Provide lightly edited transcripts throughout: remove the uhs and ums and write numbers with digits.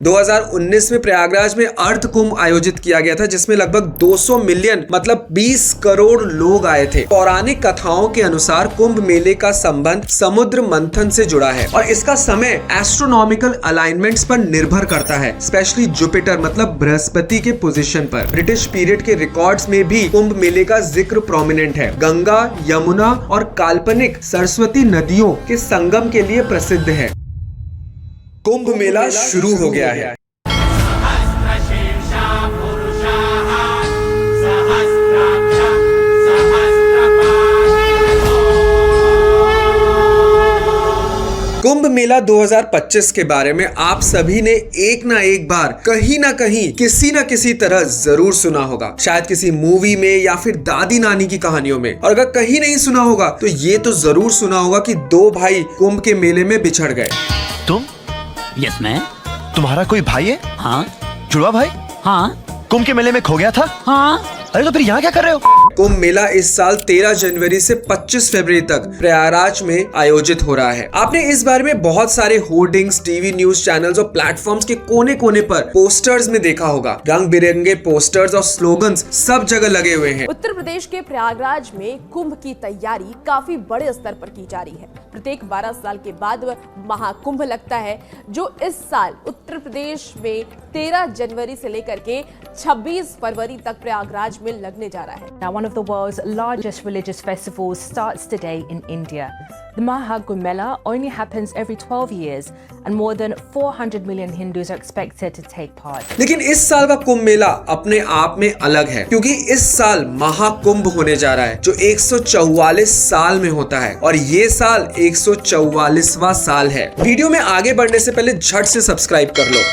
2019 में प्रयागराज में अर्ध कुंभ आयोजित किया गया था, जिसमें लगभग 200 मिलियन मतलब 20 करोड़ लोग आए थे। पौराणिक कथाओं के अनुसार कुंभ मेले का संबंध समुद्र मंथन से जुड़ा है और इसका समय एस्ट्रोनॉमिकल अलाइनमेंट्स पर निर्भर करता है, स्पेशली जुपिटर मतलब बृहस्पति के पोजीशन पर। ब्रिटिश पीरियड के रिकॉर्ड्स में भी कुंभ मेले का जिक्र प्रोमिनेंट है। गंगा, यमुना और काल्पनिक सरस्वती नदियों के संगम के लिए प्रसिद्ध है। कुंभ मेला शुरू हो गया है। कुंभ मेला 2025 के बारे में आप सभी ने एक ना एक बार कहीं ना कहीं किसी ना किसी तरह जरूर सुना होगा, शायद किसी मूवी में या फिर दादी नानी की कहानियों में। और अगर कहीं नहीं सुना होगा तो ये तो जरूर सुना होगा कि दो भाई कुंभ के मेले में बिछड़ गए। तुम? Yes man. तुम्हारा कोई भाई है? हाँ। जुड़वा भाई? हाँ। कुंभ के मेले में खो गया था? हाँ। अरे तो फिर यहाँ क्या कर रहे हो? कुंभ मेला इस साल 13 जनवरी से 25 फरवरी तक प्रयागराज में आयोजित हो रहा है। आपने इस बारे में बहुत सारे होर्डिंग्स, टीवी न्यूज चैनल्स और प्लेटफॉर्म्स के कोने कोने पर पोस्टर्स में देखा होगा। रंग बिरंगे पोस्टर्स और स्लोगन्स सब जगह लगे हुए हैं। उत्तर प्रदेश के प्रयागराज में कुंभ की तैयारी काफी बड़े स्तर पर की जा रही है। प्रत्येक 12 साल के बाद महाकुंभ लगता है, जो इस साल उत्तर प्रदेश में 13 जनवरी से लेकर के 26 फरवरी तक प्रयागराज में लगने जा रहा है। Now, one of the world's largest religious festivals starts today in India. The Maha Kumbh Mela only happens every 12 years, and more than 400 million Hindus are expected to take part. लेकिन इस साल का कुंभ मेला अपने आप में अलग है, क्योंकि इस साल महाकुंभ होने जा रहा है, जो 144 साल में होता है और ये साल 144वां साल है। वीडियो में आगे बढ़ने से पहले झट से सब्सक्राइब कर लो।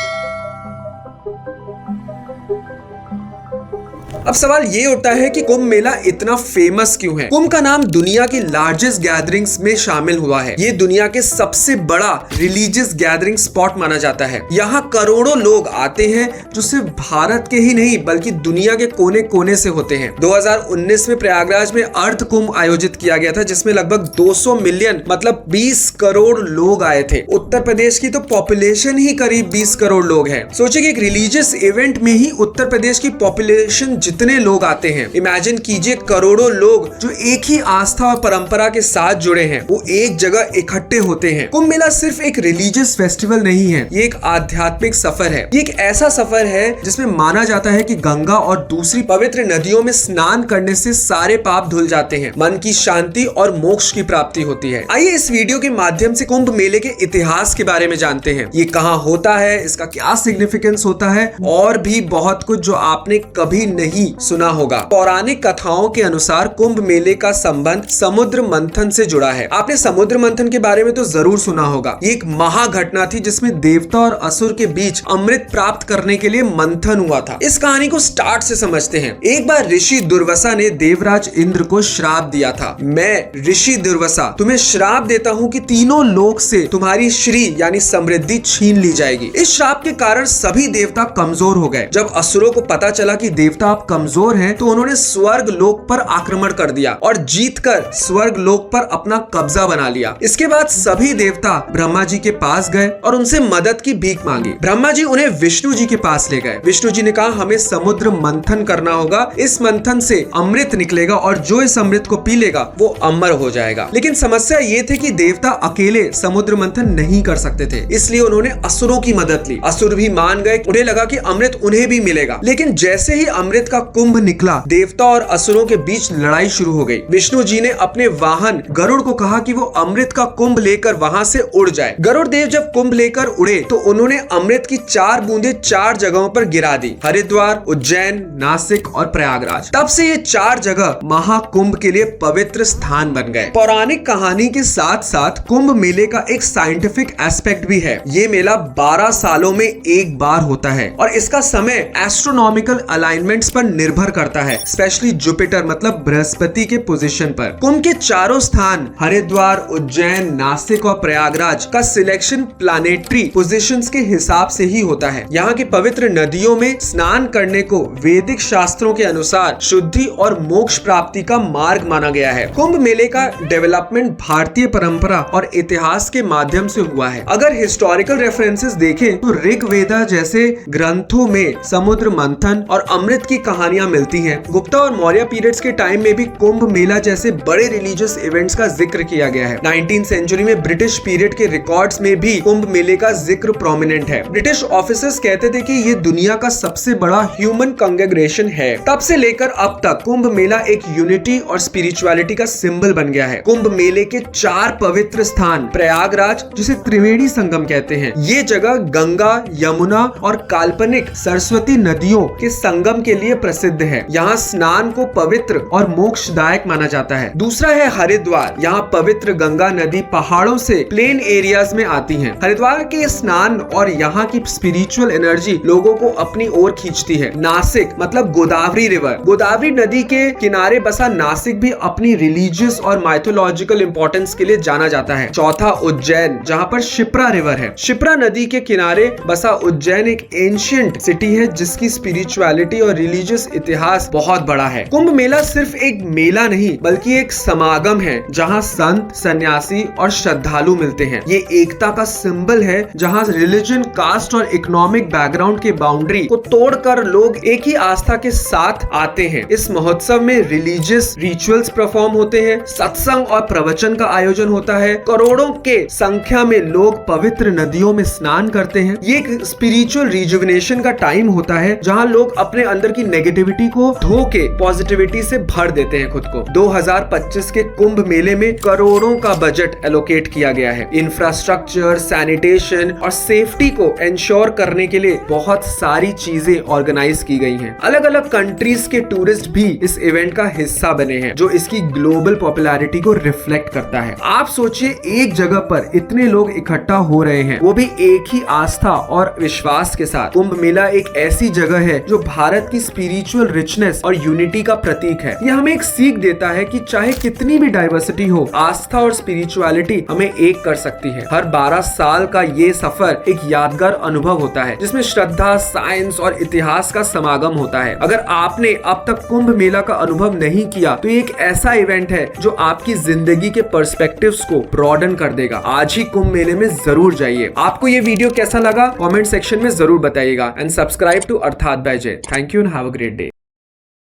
अब सवाल ये उठता है कि कुंभ मेला इतना फेमस क्यों है? कुंभ का नाम दुनिया की लार्जेस्ट गैदरिंग्स में शामिल हुआ है। ये दुनिया के सबसे बड़ा रिलीजियस गैदरिंग स्पॉट माना जाता है। यहाँ करोड़ों लोग आते हैं, जो सिर्फ भारत के ही नहीं बल्कि दुनिया के कोने कोने से होते हैं। 2019 में प्रयागराज में अर्ध कुंभ आयोजित किया गया था, जिसमें लगभग 200 मिलियन मतलब 20 करोड़ लोग आए थे। उत्तर प्रदेश की तो पॉपुलेशन ही करीब 20 करोड़ लोग है। सोचिए कि एक रिलीजियस इवेंट में ही उत्तर प्रदेश की पॉपुलेशन जितने लोग आते हैं, इमेजिन कीजिए करोड़ों लोग जो एक ही आस्था और परंपरा के साथ जुड़े हैं, वो एक जगह इकट्ठे होते हैं। कुंभ मेला सिर्फ एक रिलीजियस फेस्टिवल नहीं है, ये एक आध्यात्मिक सफर है। ये एक ऐसा सफर है जिसमें माना जाता है कि गंगा और दूसरी पवित्र नदियों में स्नान करने से सारे पाप धुल जाते हैं, मन की शांति और मोक्ष की प्राप्ति होती है। आइए इस वीडियो के माध्यम से कुंभ मेले के इतिहास के बारे में जानते हैं। ये कहाँ होता है, इसका क्या सिग्निफिकेंस होता है और भी बहुत कुछ जो आपने कभी नहीं सुना होगा। पौराणिक कथाओं के अनुसार कुंभ मेले का संबंध समुद्र मंथन से जुड़ा है। आपने समुद्र मंथन के बारे में तो जरूर सुना होगा। ये एक महाघटना थी जिसमें देवता और असुर के बीच अमृत प्राप्त करने के लिए मंथन हुआ था। इस कहानी को स्टार्ट से समझते हैं। एक बार ऋषि दुर्वासा ने देवराज इंद्र को श्राप दिया था। मैं ऋषि दुर्वासा तुम्हें श्राप देता हूँ कि तीनों लोक से तुम्हारी श्री यानी समृद्धि छीन ली जाएगी। इस श्राप के कारण सभी देवता कमजोर हो गए। जब असुरों को पता चला कि देवता आप कमजोर हैं, तो उन्होंने स्वर्ग लोक पर आक्रमण कर दिया और जीतकर स्वर्ग लोक पर अपना कब्जा बना लिया। इसके बाद सभी देवता ब्रह्मा जी के पास गए और उनसे मदद की भीख मांगी। ब्रह्मा जी उन्हें विष्णु जी के पास ले गए। विष्णु जी ने कहा हमें समुद्र मंथन करना होगा, इस मंथन से अमृत निकलेगा और जो इस अमृत को पी लेगा वो अमर हो जाएगा। लेकिन समस्या ये थी कि देवता अकेले समुद्र मंथन नहीं कर सकते थे, इसलिए उन्होंने असुरों की मदद ली। असुर भी मान गए, उन्हें लगा कि अमृत उन्हें भी मिलेगा। लेकिन जैसे ही अमृत का कुंभ निकला, देवता और असुरों के बीच लड़ाई शुरू हो गई। विष्णु जी ने अपने वाहन गरुड़ को कहा कि वो अमृत का कुंभ लेकर वहां से उड़ जाए। गरुड़ देव जब कुंभ लेकर उड़े तो उन्होंने अमृत की 4 बूंदें 4 जगहों पर गिरा दी, हरिद्वार, उज्जैन, नासिक और प्रयागराज। तब से ये 4 जगह महाकुंभ के लिए पवित्र स्थान बन गए। पौराणिक कहानी के साथ साथ कुंभ मेले का एक साइंटिफिक एस्पेक्ट भी है। ये मेला 12 सालों में एक बार होता है और इसका समय एस्ट्रोनॉमिकल अलाइनमेंट्स पर निर्भर करता है, स्पेशली जुपिटर मतलब बृहस्पति के पोजीशन पर। कुंभ के चारों स्थान हरिद्वार, उज्जैन, नासिक और प्रयागराज का सिलेक्शन प्लानेटरी पोजीशंस के हिसाब से ही होता है। यहाँ की पवित्र नदियों में स्नान करने को वैदिक शास्त्रों के अनुसार शुद्धि और मोक्ष प्राप्ति का मार्ग माना गया है। कुंभ मेले का डेवलपमेंट भारतीय परंपरा और इतिहास के माध्यम से हुआ है। अगर हिस्टोरिकल रेफरेंसेस देखें तो ऋग्वेदा जैसे ग्रंथों में समुद्र मंथन और अमृत की कहानियां मिलती हैं। गुप्ता और मौर्य पीरियड्स के टाइम में भी कुंभ मेला जैसे बड़े रिलीजियस इवेंट्स का जिक्र किया गया है। 19th सेंचुरी में ब्रिटिश पीरियड के रिकॉर्ड्स में भी कुंभ मेले का जिक्र प्रोमिनेंट है। ब्रिटिश ऑफिसर्स कहते थे कि ये दुनिया का सबसे बड़ा ह्यूमन कांग्रेगेशन है। तब से लेकर अब तक कुंभ मेला एक यूनिटी और स्पिरिचुअलिटी का सिंबल बन गया है। कुंभ मेले के 4 पवित्र स्थान, प्रयागराज जिसे त्रिवेणी संगम कहते हैं, ये जगह गंगा, यमुना और काल्पनिक सरस्वती नदियों के संगम के लिए प्रसिद्ध है। यहाँ स्नान को पवित्र और मोक्षदायक माना जाता है। दूसरा है हरिद्वार। यहाँ पवित्र गंगा नदी पहाड़ों से प्लेन एरियाज में आती है। हरिद्वार के स्नान और यहाँ की स्पिरिचुअल एनर्जी लोगों को अपनी ओर खींचती है। नासिक मतलब गोदावरी रिवर। गोदावरी नदी के किनारे बसा नासिक भी अपनी रिलीजियस और माइथोलॉजिकल इंपॉर्टेंस के लिए जाना जाता है। चौथा उज्जैन, जहाँ पर शिप्रा रिवर है। शिप्रा नदी के किनारे बसा उज्जैन एक एंशिएंट सिटी है जिसकी स्पिरिचुअलिटी और रिलीजियस इतिहास बहुत बड़ा है। कुंभ मेला सिर्फ एक मेला नहीं बल्कि एक समागम है जहाँ संत, सन्यासी और श्रद्धालु मिलते हैं। ये एकता का सिंबल है जहाँ रिलीजन, कास्ट और इकोनॉमिक बैकग्राउंड के बाउंड्री को तोड़कर लोग एक ही आस्था के साथ आते हैं। इस महोत्सव में रिलीजियस रिचुअल्स परफॉर्म होते हैं, सत्संग और प्रवचन का आयोजन होता है, करोड़ों के संख्या में लोग पवित्र नदियों में स्नान करते हैं। ये एक स्पिरिचुअल रिजुविनेशन का टाइम होता है जहाँ लोग अपने अंदर की नेगेटिविटी को धो के पॉजिटिविटी से भर देते हैं खुद को। 2025 के कुंभ मेले में करोड़ों का बजट एलोकेट किया गया है। इंफ्रास्ट्रक्चर, सैनिटेशन और सेफ्टी को इंश्योर करने के लिए बहुत सारी चीजें ऑर्गेनाइज की गई हैं। अलग अलग कंट्रीज के टूरिस्ट भी इस इवेंट का हिस्सा बने हैं जो इसकी ग्लोबल पॉपुलैरिटी को रिफ्लेक्ट करता है। आप सोचिए, एक जगह पर इतने लोग इकट्ठा हो रहे हैं, वो भी एक ही आस्था और विश्वास के साथ। कुंभ मेला एक ऐसी जगह है जो भारत की स्पिरिचुअल रिचनेस और यूनिटी का प्रतीक है। यह हमें एक सीख देता है कि चाहे कितनी भी डाइवर्सिटी हो, आस्था और स्पिरिचुअलिटी हमें एक कर सकती है। हर 12 साल का ये सफर एक यादगार अनुभव होता है जिसमें श्रद्धा, साइंस और इतिहास का समागम होता है। अगर आपने अब तक कुंभ मेला का अनुभव नहीं किया तो ये एक ऐसा इवेंट है जो आपकी जिंदगी के पर्सपेक्टिव्स को ब्रॉडन कर देगा। आज ही कुंभ मेले में जरूर जाइए। आपको ये वीडियो कैसा लगा कमेंट सेक्शन में जरूर बताइएगा एंड सब्सक्राइब टू अर्थात बाय जय। Thank you and have a great day.